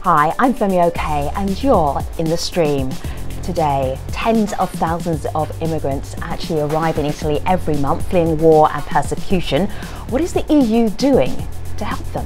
Hi, I'm Femi OK and you're in the stream. Today, tens of thousands of immigrants actually arrive in Italy every month fleeing war and persecution. What is the EU doing to help them?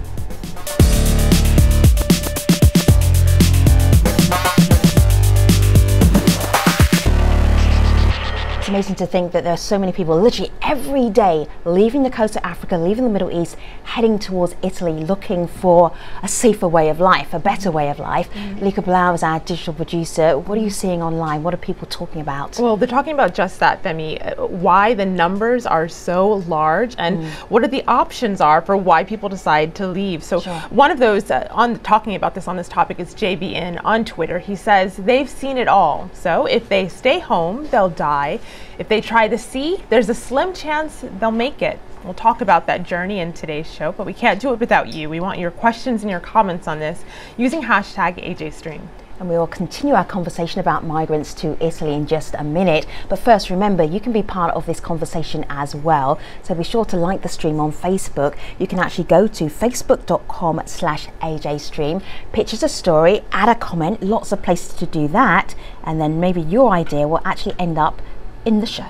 It's amazing to think that there are so many people literally every day leaving the coast of Africa, leaving the Middle East, heading towards Italy looking for a safer way of life, a better way of life. Lika Blau is our digital producer. What are you seeing online? What are people talking about? Well, they're talking about just that, Femi, why the numbers are so large and what are the options are for why people decide to leave. So one of those talking about this on this topic is JBN on Twitter. He says they've seen it all. So if they stay home, they'll die. If they try the sea, there's a slim chance they'll make it. We'll talk about that journey in today's show, but we can't do it without you. We want your questions and your comments on this using hashtag AJStream. And we will continue our conversation about migrants to Italy in just a minute. But first, remember, you can be part of this conversation as well. So be sure to like the stream on Facebook. You can actually go to facebook.com/AJStream, pictures a story, add a comment, lots of places to do that. And then maybe your idea will actually end up in the show.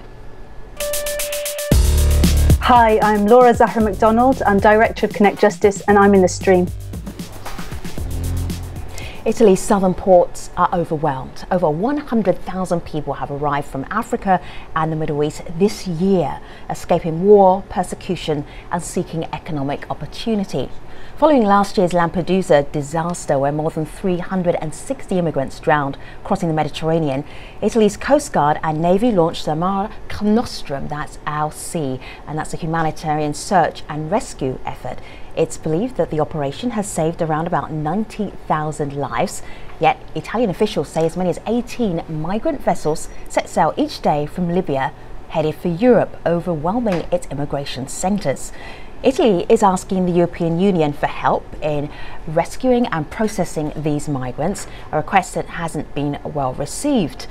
Hi, I'm Laura Zahra McDonald. I'm Director of Connect Justice and I'm in the stream. Italy's southern ports are overwhelmed. Over 100,000 people have arrived from Africa and the Middle East this year, escaping war, persecution and seeking economic opportunity. Following last year's Lampedusa disaster, where more than 360 immigrants drowned crossing the Mediterranean, Italy's Coast Guard and Navy launched the Mare Nostrum, that's our sea, and that's a humanitarian search and rescue effort. It's believed that the operation has saved around about 90,000 lives, yet Italian officials say as many as 18 migrant vessels set sail each day from Libya, headed for Europe, overwhelming its immigration centres. Italy is asking the European Union for help in rescuing and processing these migrants, a request that hasn't been well received.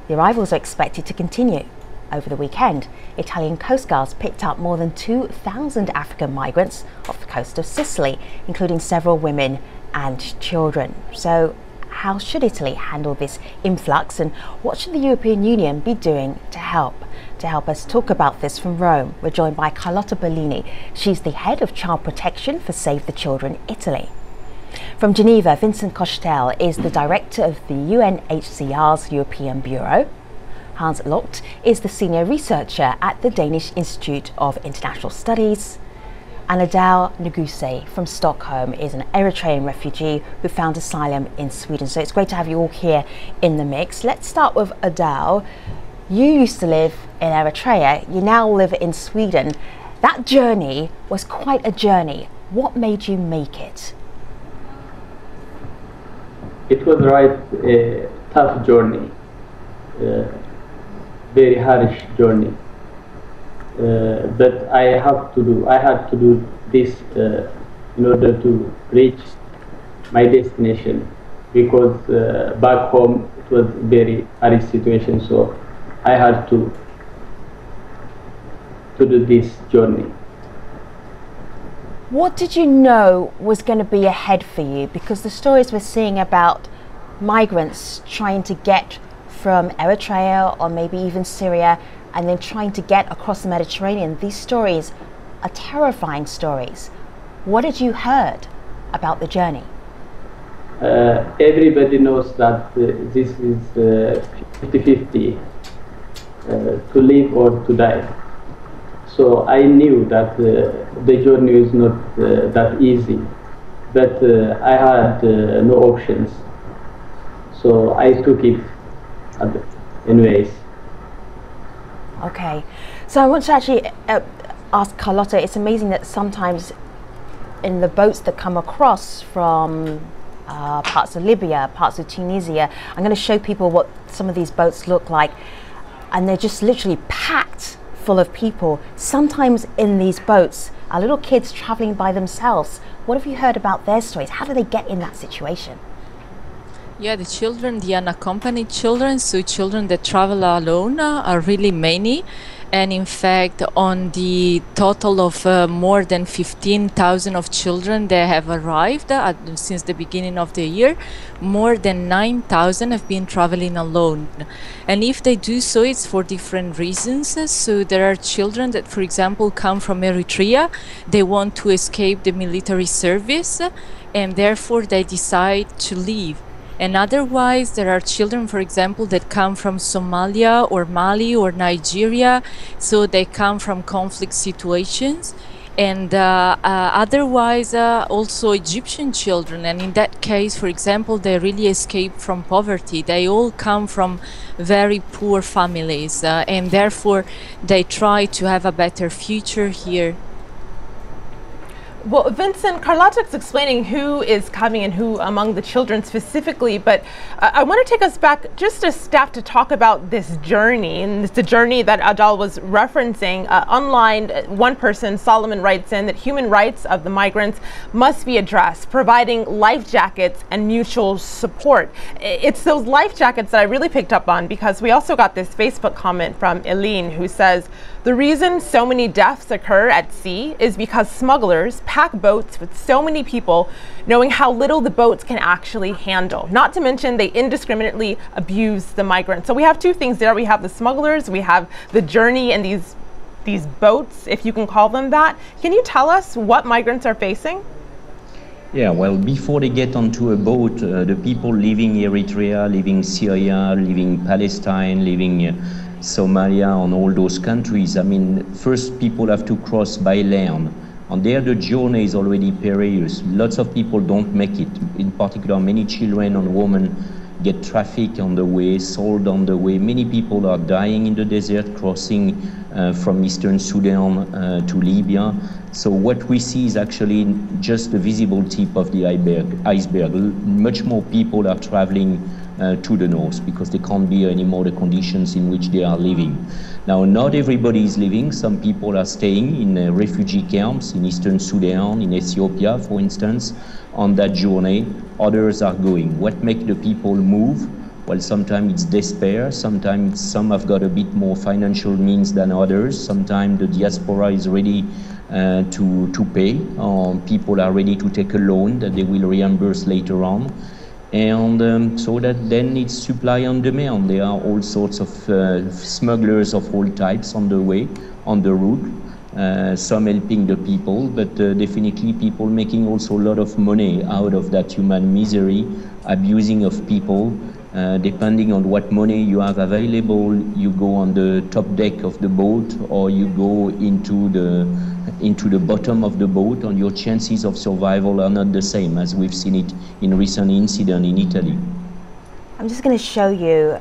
The arrivals are expected to continue. Over the weekend, Italian Coast Guards picked up more than 2,000 African migrants off the coast of Sicily, including several women and children. So how should Italy handle this influx, and what should the European Union be doing to help? To help us talk about this from Rome, we're joined by Carlotta Bellini. She's the head of child protection for Save the Children Italy. From Geneva, Vincent Costel is the director of the UNHCR's European Bureau. Hans Locht is the senior researcher at the Danish Institute of International Studies. And Adal Neguse from Stockholm is an Eritrean refugee who found asylum in Sweden. So it's great to have you all here in the mix. Let's start with Adal. You used to live in Eritrea, you now live in Sweden. That journey was quite a journey. What made you make it? It was a tough journey, very harsh journey. But I had to do this in order to reach my destination, because back home it was very hard situation. So I had to do this journey. What did you know was going to be ahead for you? Because the stories we're seeing about migrants trying to get from Eritrea or maybe even Syria and then trying to get across the Mediterranean, these stories are terrifying stories. What did you heard about the journey? Everybody knows that this is 50-50, to live or to die. So I knew that the journey is not that easy, but I had no options. So I took it anyways. Okay, so I want to actually ask Carlotta, it's amazing that sometimes in the boats that come across from parts of Libya, parts of Tunisia, I'm going to show people what some of these boats look like, and they're just literally packed full of people. Sometimes in these boats are little kids traveling by themselves. What have you heard about their stories? How do they get in that situation? Yeah, the children, the unaccompanied children, so children that travel alone are really many. And in fact, on the total of more than 15,000 of children that have arrived since the beginning of the year, more than 9,000 have been traveling alone. And if they do so, it's for different reasons. So there are children that, for example, come from Eritrea. They want to escape the military service, and therefore they decide to leave. And otherwise, there are children, for example, that come from Somalia or Mali or Nigeria, so they come from conflict situations. And otherwise, also Egyptian children. And in that case, for example, they really escape from poverty. They all come from very poor families, and therefore they try to have a better future here. Well, Vincent, Carlotta's explaining who is coming and who among the children specifically, but I want to take us back just a step to talk about this journey, and it's the journey that Adal was referencing. Online, one person, Solomon, writes in that human rights of the migrants must be addressed, providing life jackets and mutual support. It's those life jackets that I really picked up on, because we also got this Facebook comment from Eileen who says, the reason so many deaths occur at sea is because smugglers pack boats with so many people, knowing how little the boats can actually handle. Not to mention they indiscriminately abuse the migrants. So we have two things there. We have the smugglers, we have the journey and these boats, if you can call them that. Can you tell us what migrants are facing? Yeah, well, before they get onto a boat, the people leaving Eritrea, leaving Syria, leaving Palestine, leaving Somalia, and all those countries, I mean, first people have to cross by land. And there the journey is already perilous. Lots of people don't make it. In particular, many children and women get trafficked on the way, sold on the way. Many people are dying in the desert, crossing from eastern Sudan to Libya. So what we see is actually just the visible tip of the iceberg. Much more people are traveling to the north because they can't bear anymore the conditions in which they are living. Now, not everybody is living. Some people are staying in refugee camps in eastern Sudan, in Ethiopia, for instance, on that journey. Others are going. What makes the people move? Well, sometimes it's despair. Sometimes some have got a bit more financial means than others. Sometimes the diaspora is ready to pay. People are ready to take a loan that they will reimburse later on. And so that then it's supply and demand. There are all sorts of smugglers of all types on the way, on the route, some helping the people, but definitely people making also a lot of money out of that human misery, abusing of people. Depending on what money you have available, you go on the top deck of the boat or you go into the bottom of the boat, and your chances of survival are not the same as we've seen it in recent incident in Italy. I'm just going to show you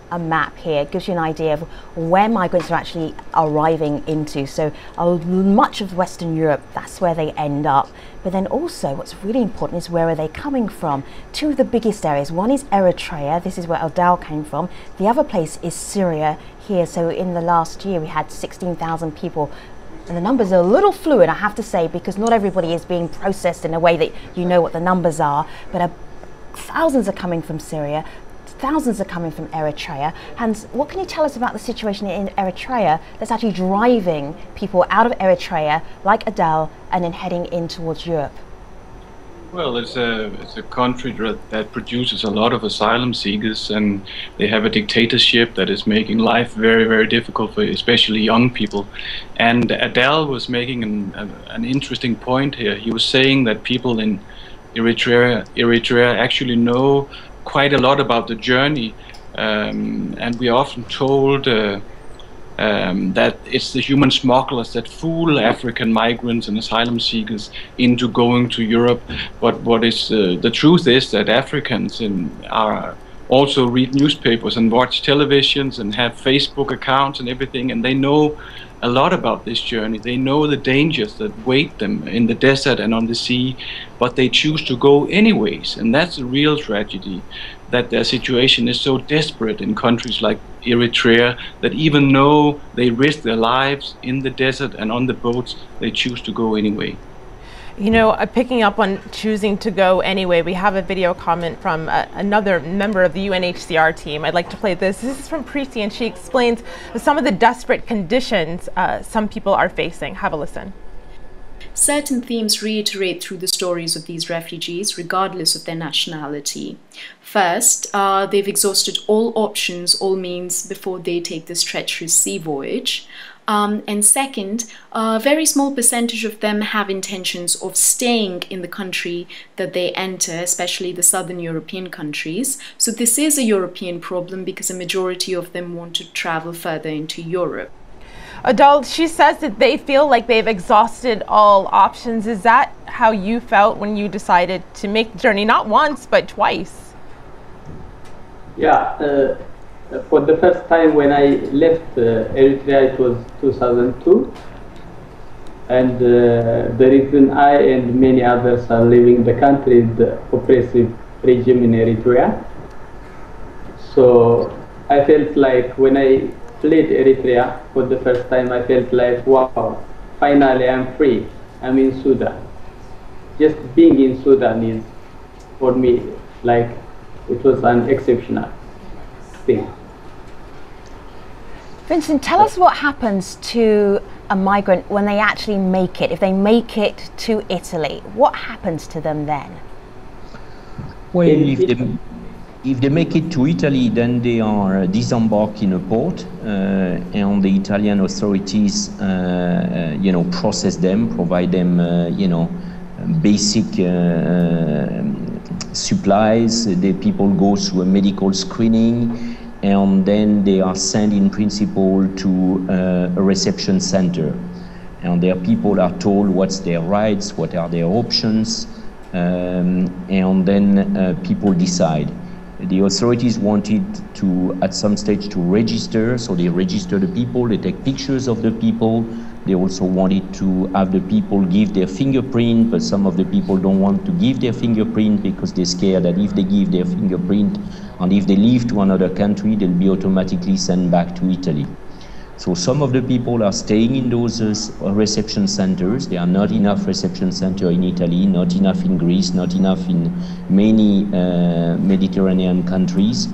a map here. It gives you an idea of where migrants are actually arriving into. So much of Western Europe, that's where they end up. But then also what's really important is where are they coming from? Two of the biggest areas. One is Eritrea. This is where Adal came from. The other place is Syria here. So in the last year we had 16,000 people. And the numbers are a little fluid, I have to say, because not everybody is being processed in a way that you know what the numbers are. But thousands are coming from Syria. Thousands are coming from Eritrea. Hans, what can you tell us about the situation in Eritrea that's actually driving people out of Eritrea, like Adal, and then heading in towards Europe? Well, it's a country that produces a lot of asylum seekers, and they have a dictatorship that is making life very, very difficult for especially young people. And Adal was making an interesting point here. He was saying that people in Eritrea actually know quite a lot about the journey, and we are often told that it's the human smugglers that fool African migrants and asylum seekers into going to Europe. But what is the truth is that Africans also read newspapers and watch televisions and have Facebook accounts and everything, and they know a lot about this journey. They know the dangers that wait them in the desert and on the sea, but they choose to go anyways. And that's a real tragedy, that their situation is so desperate in countries like Eritrea that even though they risk their lives in the desert and on the boats, they choose to go anyway. You know, picking up on choosing to go anyway, we have a video comment from another member of the UNHCR team. I'd like to play this. This is from Preeti, and she explains some of the desperate conditions some people are facing. Have a listen. Certain themes reiterate through the stories of these refugees, regardless of their nationality. First, they've exhausted all options, all means, before they take this treacherous sea voyage. And second, a very small percentage of them have intentions of staying in the country that they enter, especially the southern European countries. So this is a European problem because a majority of them want to travel further into Europe. Adele, she says that they feel like they've exhausted all options. Is that how you felt when you decided to make the journey, not once, but twice? Yeah. For the first time when I left Eritrea, it was 2002, and the reason I and many others are leaving the country is the oppressive regime in Eritrea. So I felt like when I fled Eritrea for the first time, I felt like, wow, finally I'm free, I'm in Sudan. Just being in Sudan is, for me, like, it was an exceptional thing. Vincent, tell us what happens to a migrant when they actually make it. If they make it to Italy, what happens to them then? Well, if they make it to Italy, then they are disembarked in a port, and the Italian authorities, process them, provide them, basic supplies. The people go through a medical screening, and then they are sent in principle to a reception center. And their people are told what's their rights, what are their options, and then people decide. The authorities wanted to, at some stage, to register, so they register the people, they take pictures of the people. They also wanted to have the people give their fingerprint, but some of the people don't want to give their fingerprint because they're scared that if they give their fingerprint and if they leave to another country, they'll be automatically sent back to Italy. So some of the people are staying in those reception centers. There are not enough reception centers in Italy, not enough in Greece, not enough in many Mediterranean countries,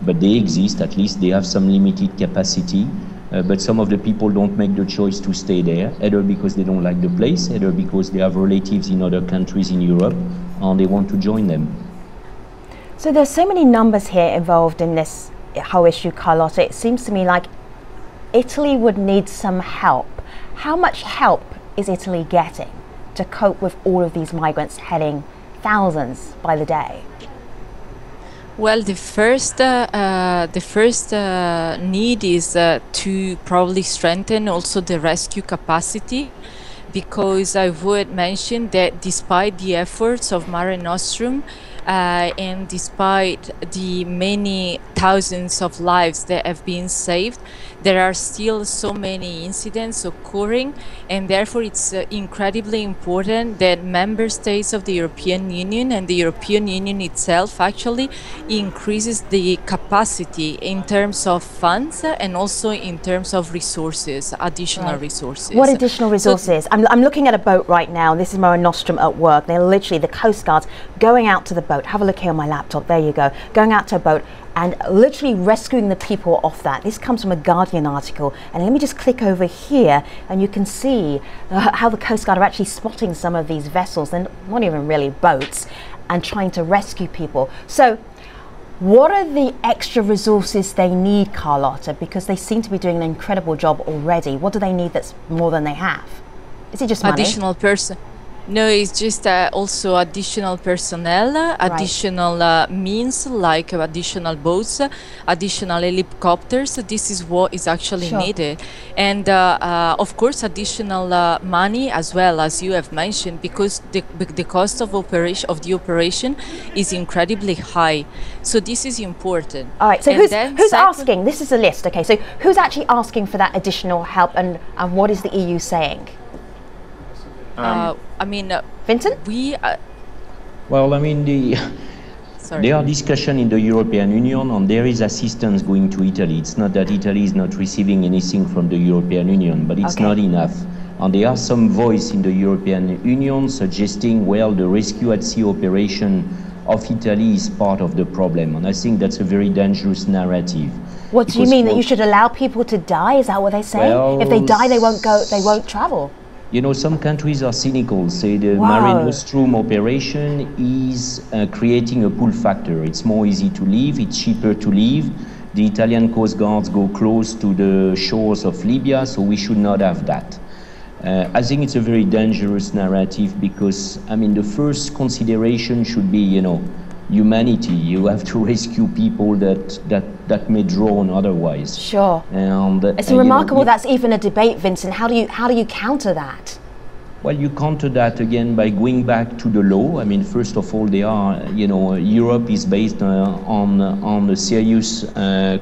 but they exist. At least they have some limited capacity. But some of the people don't make the choice to stay there, either because they don't like the place, either because they have relatives in other countries in Europe, and they want to join them. So there's so many numbers here involved in this whole issue, Carlotta. It seems to me like Italy would need some help. How much help is Italy getting to cope with all of these migrants heading thousands by the day? Well, the first need is to probably strengthen also the rescue capacity, because I would mention that despite the efforts of Mare Nostrum and despite the many thousands of lives that have been saved, there are still so many incidents occurring, and therefore it's incredibly important that member states of the European Union and the European Union itself actually increases the capacity in terms of funds and also in terms of resources, additional resources. What additional resources? I'm looking at a boat right now. This is Mare Nostrum at work. They're literally, the Coast Guard's going out to the boat. Have a look here on my laptop. There you go. Going out to a boat and literally rescuing the people off that. This comes from a Guardian article, and let me just click over here and you can see how the Coast Guard are actually spotting some of these vessels. They're not even really boats, and trying to rescue people. So what are the extra resources they need, Carlotta? Because they seem to be doing an incredible job already. What do they need that's more than they have? Is it just money? Additional person. No, it's just also additional personnel, additional means like additional boats, additional helicopters. This is what is actually needed. And of course, additional money as well, as you have mentioned, because the cost of the operation is incredibly high. So this is important. All right, so who's asking? This is a list, okay, so who's actually asking for that additional help, and what is the EU saying? I mean, Vincent? Well, I mean, there are discussions in the European Union, and there is assistance going to Italy. It's not that Italy is not receiving anything from the European Union, but it's not enough. And there are some voice in the European Union suggesting, well, the rescue at sea operation of Italy is part of the problem. And I think that's a very dangerous narrative. What do you mean, that you should allow people to die? Is that what they say? Well, if they die, they won't go, they won't travel. You know, some countries are cynical, say the Mare Nostrum operation is creating a pull factor. It's more easy to leave, it's cheaper to leave. The Italian Coast Guards go close to the shores of Libya, so we should not have that. I think it's a very dangerous narrative because, I mean, the first consideration should be, you know, humanity. You have to rescue people that may drown otherwise. Sure. And it's remarkable that's even a debate, Vincent. How do you counter that? Well, you counter that again by going back to the law. I mean, first of all, they are, you know, Europe is based on a serious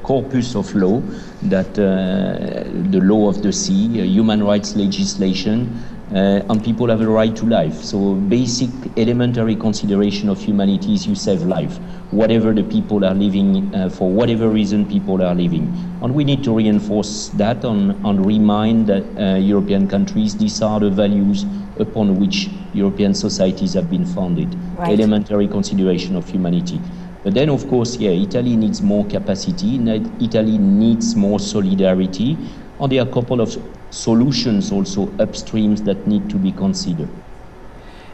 corpus of law, that the law of the sea, human rights legislation, and people have a right to life. So basic elementary consideration of humanity is you save life, whatever the people are living, for whatever reason people are living. And we need to reinforce that and remind that European countries, these are the values upon which European societies have been founded. Right. Elementary consideration of humanity. But then, of course, yeah, Italy needs more capacity, Italy needs more solidarity, and there are a couple of solutions also upstreams that need to be considered.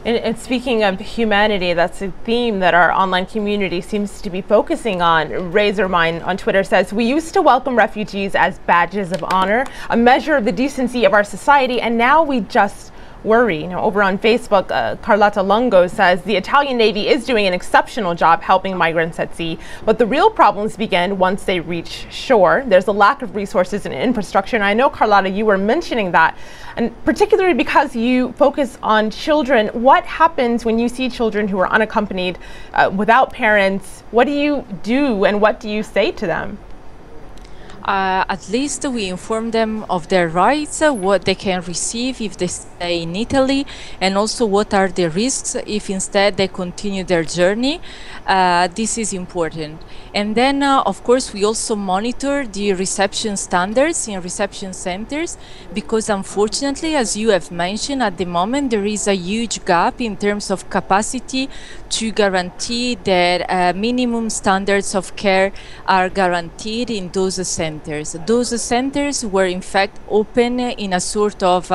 And speaking of humanity, that's a theme that our online community seems to be focusing on. Razormine on Twitter says, we used to welcome refugees as badges of honor, a measure of the decency of our society, and now we just worry. You know, over on Facebook, Carlotta Longo says the Italian Navy is doing an exceptional job helping migrants at sea, but the real problems begin once they reach shore. There's a lack of resources and infrastructure, and I know, Carlotta, you were mentioning that, and particularly because you focus on children. What happens when you see children who are unaccompanied, without parents? What do you do, and what do you say to them? At least we inform them of their rights, what they can receive if they stay in Italy, and also what are the risks if instead they continue their journey. This is important. And then, of course, we also monitor the reception standards in reception centers, because unfortunately, as you have mentioned, at the moment there is a huge gap in terms of capacity to guarantee that minimum standards of care are guaranteed in those centers. Those centers were in fact open in a sort of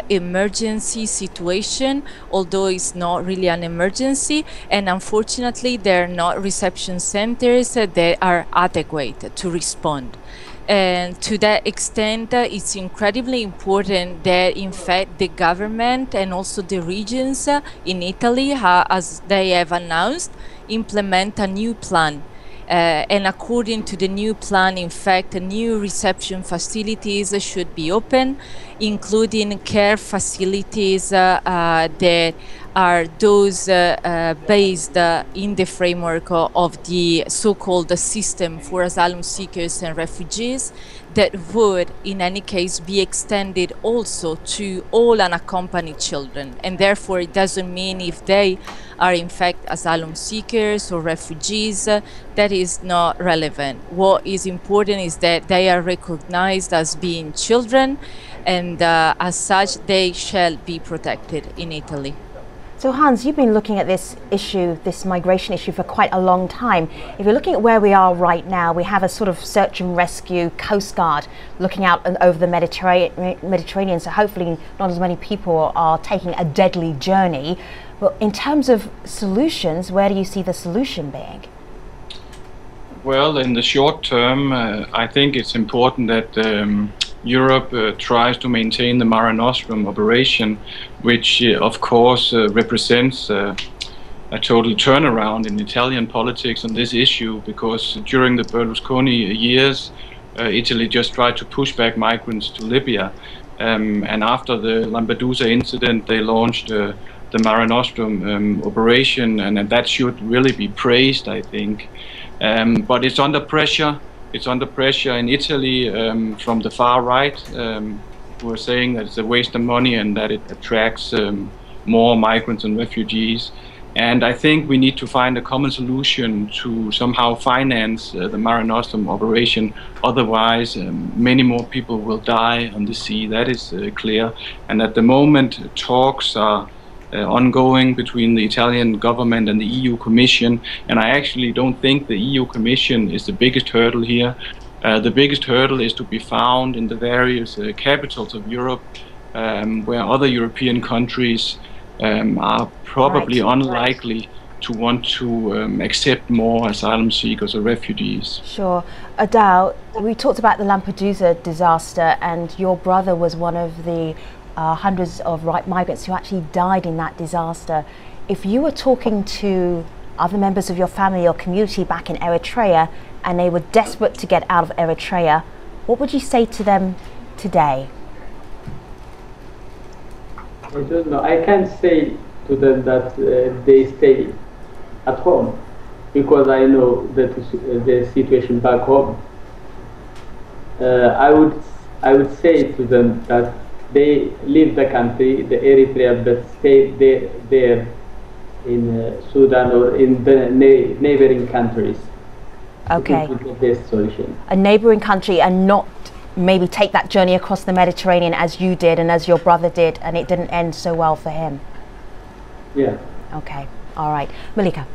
emergency situation, although it's not really an emergency, and unfortunately they're not reception centers that are adequate to respond. And to that extent, it's incredibly important that, in fact, the government and also the regions in Italy, as they have announced, implement a new plan. And according to the new plan, in fact, new reception facilities should be open, including care facilities that are those based in the framework of the so-called system for asylum seekers and refugees, that would in any case be extended also to all unaccompanied children. And therefore it doesn't mean if they are in fact asylum seekers or refugees, that is not relevant. What is important is that they are recognized as being children, and as such they shall be protected in Italy. So Hans, you've been looking at this issue, this migration issue, for quite a long time. If you're looking at where we are right now, we have a sort of search and rescue Coast Guard looking out over the Mediterranean, so hopefully not as many people are taking a deadly journey. But in terms of solutions, where do you see the solution being? Well, in the short term, I think it's important that Europe tries to maintain the Mare Nostrum operation, which of course represents a total turnaround in Italian politics on this issue, because during the Berlusconi years, Italy just tried to push back migrants to Libya, and after the Lampedusa incident they launched the Mare Nostrum operation, and that should really be praised, I think. But it's under pressure. It's under pressure in Italy from the far right, who are saying that it's a waste of money and that it attracts more migrants and refugees. And I think we need to find a common solution to somehow finance the Mare Nostrum operation. Otherwise, many more people will die on the sea. That is clear. And at the moment, talks are ongoing between the Italian government and the EU Commission. And I actually don't think the EU Commission is the biggest hurdle here. The biggest hurdle is to be found in the various capitals of Europe, where other European countries are probably unlikely to want to accept more asylum seekers or refugees. Sure. Adele, we talked about the Lampedusa disaster, and your brother was one of the hundreds of migrants who actually died in that disaster. If you were talking to other members of your family or community back in Eritrea and they were desperate to get out of Eritrea, what would you say to them today? I don't know. I can't say to them that they stay at home, because I know that the situation back home. I would say to them that they leave the country, the Eritrea, but stay there in Sudan or in the neighboring countries. Okay. This is the best solution. A neighboring country, and not maybe take that journey across the Mediterranean as you did and as your brother did, and it didn't end so well for him. Yeah. Okay. All right. Malika.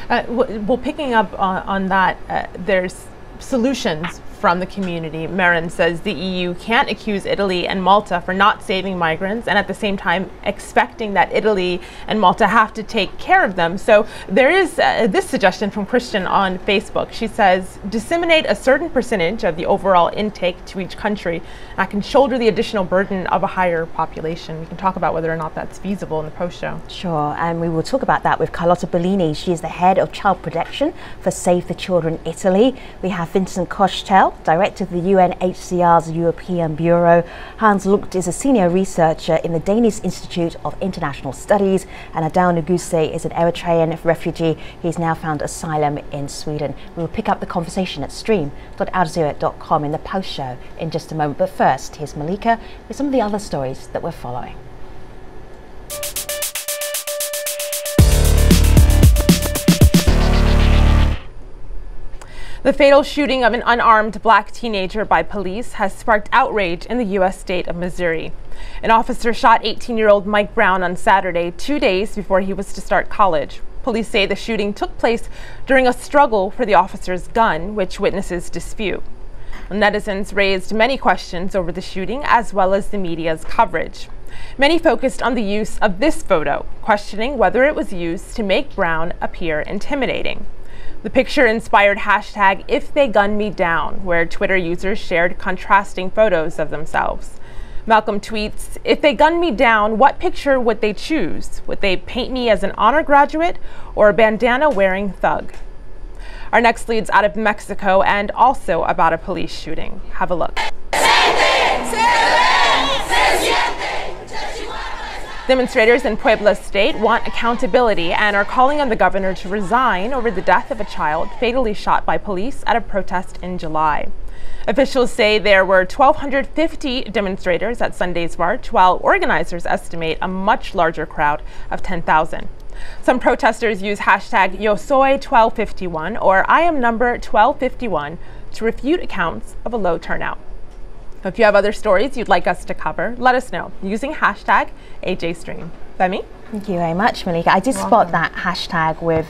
Well, picking up on that, there's solutions from the community. Marin says the EU can't accuse Italy and Malta for not saving migrants and at the same time expecting that Italy and Malta have to take care of them. So there is this suggestion from Christian on Facebook. She says, disseminate a certain percentage of the overall intake to each country that can shoulder the additional burden of a higher population. We can talk about whether or not that's feasible in the post-show. Sure, and we will talk about that with Carlotta Bellini. She is the head of child protection for Save the Children Italy. We have Vincent Koshtel, director of the UNHCR's European Bureau. Hans Lucht is a senior researcher in the Danish Institute of International Studies, and Adel Neguse is an Eritrean refugee. He's now found asylum in Sweden. We will pick up the conversation at stream.aljazeera.com in the post show in just a moment. But first, here's Malika with some of the other stories that we're following. The fatal shooting of an unarmed black teenager by police has sparked outrage in the U.S. state of Missouri. An officer shot 18-year-old Mike Brown on Saturday, 2 days before he was to start college. Police say the shooting took place during a struggle for the officer's gun, which witnesses dispute. Netizens raised many questions over the shooting, as well as the media's coverage. Many focused on the use of this photo, questioning whether it was used to make Brown appear intimidating. The picture inspired hashtag #IfTheyGunMeDown, where Twitter users shared contrasting photos of themselves. Malcolm tweets, "If they gun me down, what picture would they choose? Would they paint me as an honor graduate or a bandana-wearing thug?" Our next lead's out of Mexico and also about a police shooting. Have a look. Demonstrators in Puebla State want accountability and are calling on the governor to resign over the death of a child fatally shot by police at a protest in July. Officials say there were 1,250 demonstrators at Sunday's march, while organizers estimate a much larger crowd of 10,000. Some protesters use hashtag YoSoy1251 or I am number 1251 to refute accounts of a low turnout. If you have other stories you'd like us to cover, let us know using hashtag AJStream. Femi? Thank you very much, Malika. I did spot that hashtag with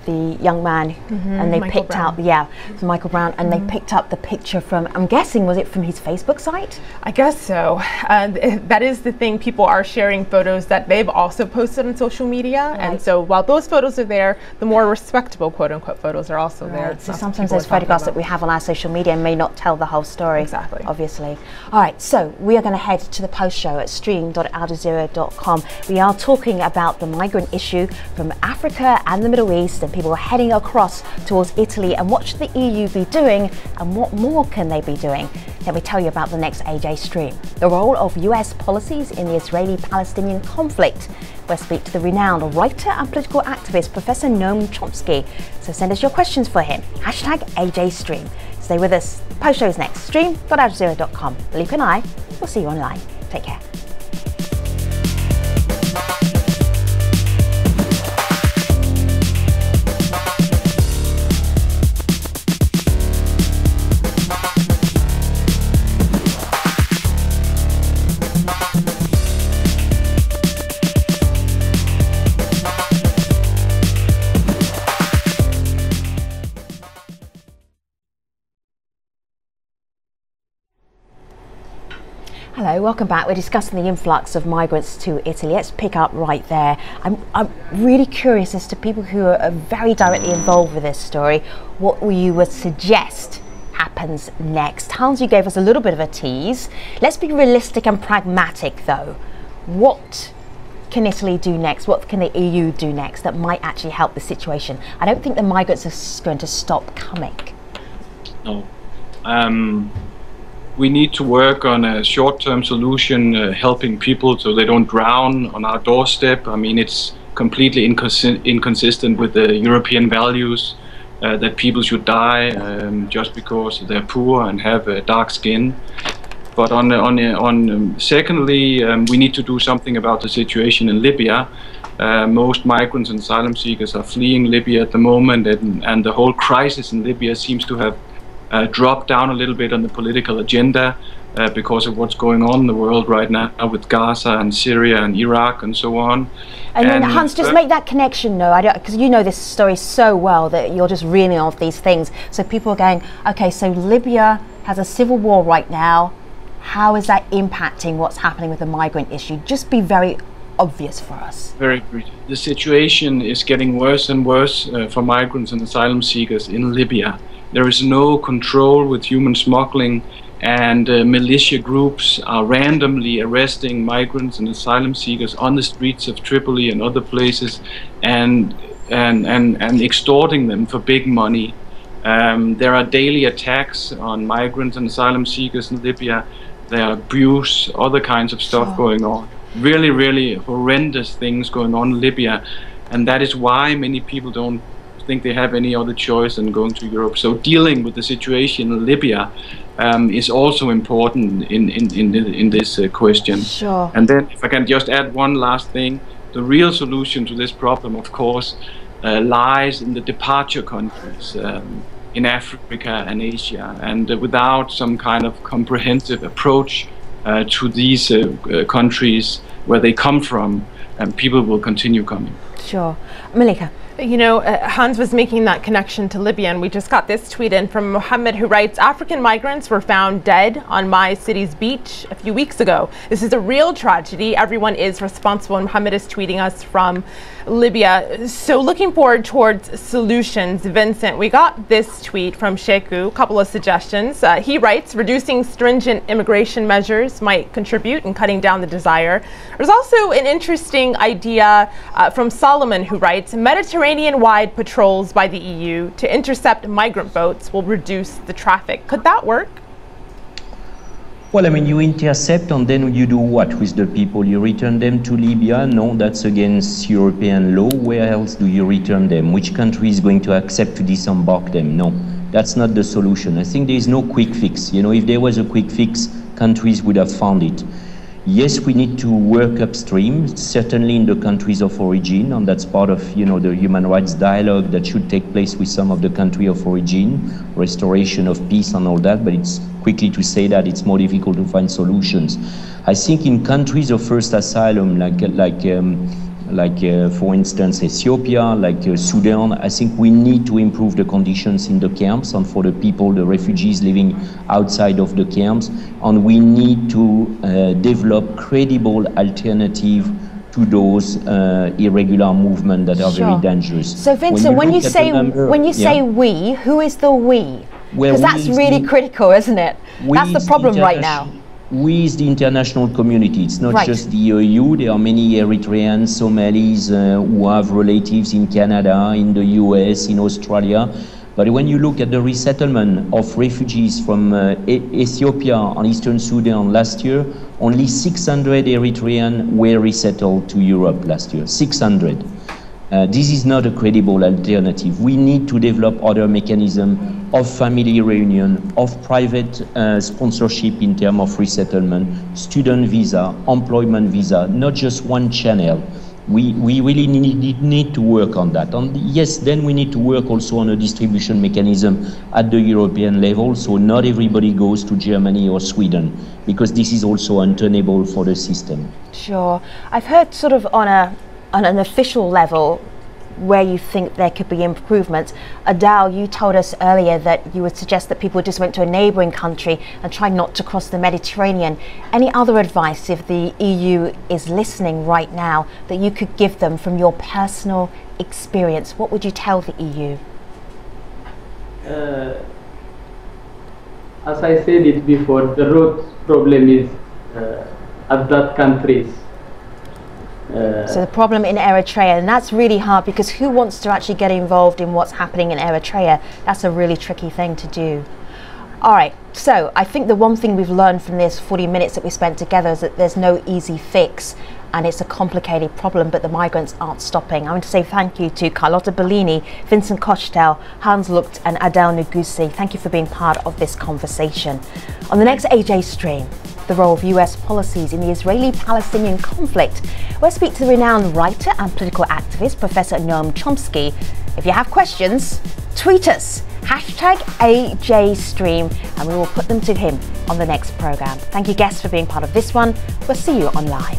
the young man, and they Michael picked Brown. out, Michael Brown, and they picked up the picture from, I'm guessing, was it from his Facebook site? I guess so. That is the thing. People are sharing photos that they've also posted on social media. And so while those photos are there, the more respectable quote-unquote photos are also there. So sometimes those photographs that we have on our social media may not tell the whole story. Exactly. Obviously. All right, so we are going to head to the post show at stream.aljazeera.com. We are talking about the migrant issue from Africa and the Middle East, and people are heading across towards Italy, and what should the EU be doing and what more can they be doing? Let me tell you about the next AJ Stream. The role of US policies in the Israeli-Palestinian conflict. We'll speak to the renowned writer and political activist Professor Noam Chomsky. So send us your questions for him. Hashtag AJ Stream. Stay with us. The post show is next. Stream.aljazeera.com. Philippe and I will see you online. Take care. Hello, welcome back. We're discussing the influx of migrants to Italy. Let's pick up right there. I'm really curious as to people who are very directly involved with this story, what you would suggest happens next. Hans, you gave us a little bit of a tease. Let's be realistic and pragmatic though. What can Italy do next? What can the EU do next that might actually help the situation? I don't think the migrants are going to stop coming. No. We need to work on a short-term solution, helping people so they don't drown on our doorstep. I mean, it's completely inconsistent with the European values that people should die just because they're poor and have dark skin. But secondly, we need to do something about the situation in Libya. Most migrants and asylum seekers are fleeing Libya at the moment, and the whole crisis in Libya seems to have dropped down a little bit on the political agenda because of what's going on in the world right now with Gaza and Syria and Iraq and so on. And then Hans, just make that connection, though, because you know this story so well that you're just reeling off these things. So people are going, okay, so Libya has a civil war right now. How is that impacting what's happening with the migrant issue? Just be very obvious for us. Very brief. The situation is getting worse and worse for migrants and asylum seekers in Libya. There is no control with human smuggling, and militia groups are randomly arresting migrants and asylum seekers on the streets of Tripoli and other places, and extorting them for big money. There are daily attacks on migrants and asylum seekers in Libya. There are abuse, other kinds of stuff going on. Really, really horrendous things going on in Libya, and that is why many people don't think they have any other choice than going to Europe. So dealing with the situation in Libya is also important in this question. Sure. And then if I can just add one last thing, the real solution to this problem, of course, lies in the departure countries in Africa and Asia. And without some kind of comprehensive approach to these countries where they come from, people will continue coming. Sure. Malika. You know, Hans was making that connection to Libya, and we just got this tweet in from Mohammed, who writes, African migrants were found dead on my city's beach a few weeks ago. This is a real tragedy. Everyone is responsible. And Mohammed is tweeting us from Libya. So looking forward towards solutions. Vincent, we got this tweet from Sheku, a couple of suggestions. He writes, reducing stringent immigration measures might contribute in cutting down the desire. There's also an interesting idea from Solomon, who writes, Mediterranean-wide patrols by the EU to intercept migrant boats will reduce the traffic. Could that work? Well, I mean, you intercept and then you do what with the people? You return them to Libya? No, that's against European law. Where else do you return them? Which country is going to accept to disembark them? No, that's not the solution. I think there is no quick fix. You know, if there was a quick fix, countries would have found it. Yes, we need to work upstream, certainly in the countries of origin, and that's part of, you know, the human rights dialogue that should take place with some of the country of origin, restoration of peace and all that, but it's quickly to say that it's more difficult to find solutions. I think in countries of first asylum, like for instance, Ethiopia, like Sudan, I think we need to improve the conditions in the camps and for the people, the refugees living outside of the camps, and we need to develop credible alternative to those irregular movements that are very dangerous. So Vincent, when you say we, who is the we? Because that's really critical, isn't it? That's the problem right now. We is the international community. It's not just the EU. There are many Eritreans, Somalis who have relatives in Canada, in the US, in Australia. But when you look at the resettlement of refugees from Ethiopia and Eastern Sudan last year, only 600 Eritreans were resettled to Europe last year. 600. This is not a credible alternative. We need to develop other mechanisms of family reunion, of private sponsorship in terms of resettlement, student visa, employment visa, not just one channel. We really need to work on that. And yes, then we need to work also on a distribution mechanism at the European level, so not everybody goes to Germany or Sweden, because this is also untenable for the system. Sure. I've heard sort of on an official level, where you think there could be improvement. Adele, you told us earlier that you would suggest that people just went to a neighbouring country and try not to cross the Mediterranean. Any other advice, if the EU is listening right now, that you could give them from your personal experience? What would you tell the EU? As I said it before, the root problem is at that countries. So the problem in Eritrea, and that's really hard because who wants to actually get involved in what's happening in Eritrea? That's a really tricky thing to do. All right, so I think the one thing we've learned from this 40 minutes that we spent together is that there's no easy fix, and it's a complicated problem, but the migrants aren't stopping. I want to say thank you to Carlotta Bellini, Vincent Kochtel, Hans Lucht and Adele Ngozi. Thank you for being part of this conversation. On the next AJ stream, the role of US policies in the Israeli-Palestinian conflict, we'll speak to the renowned writer and political activist, Professor Noam Chomsky. If you have questions, tweet us, #AJstream, and we will put them to him on the next program. Thank you, guests, for being part of this one. We'll see you online.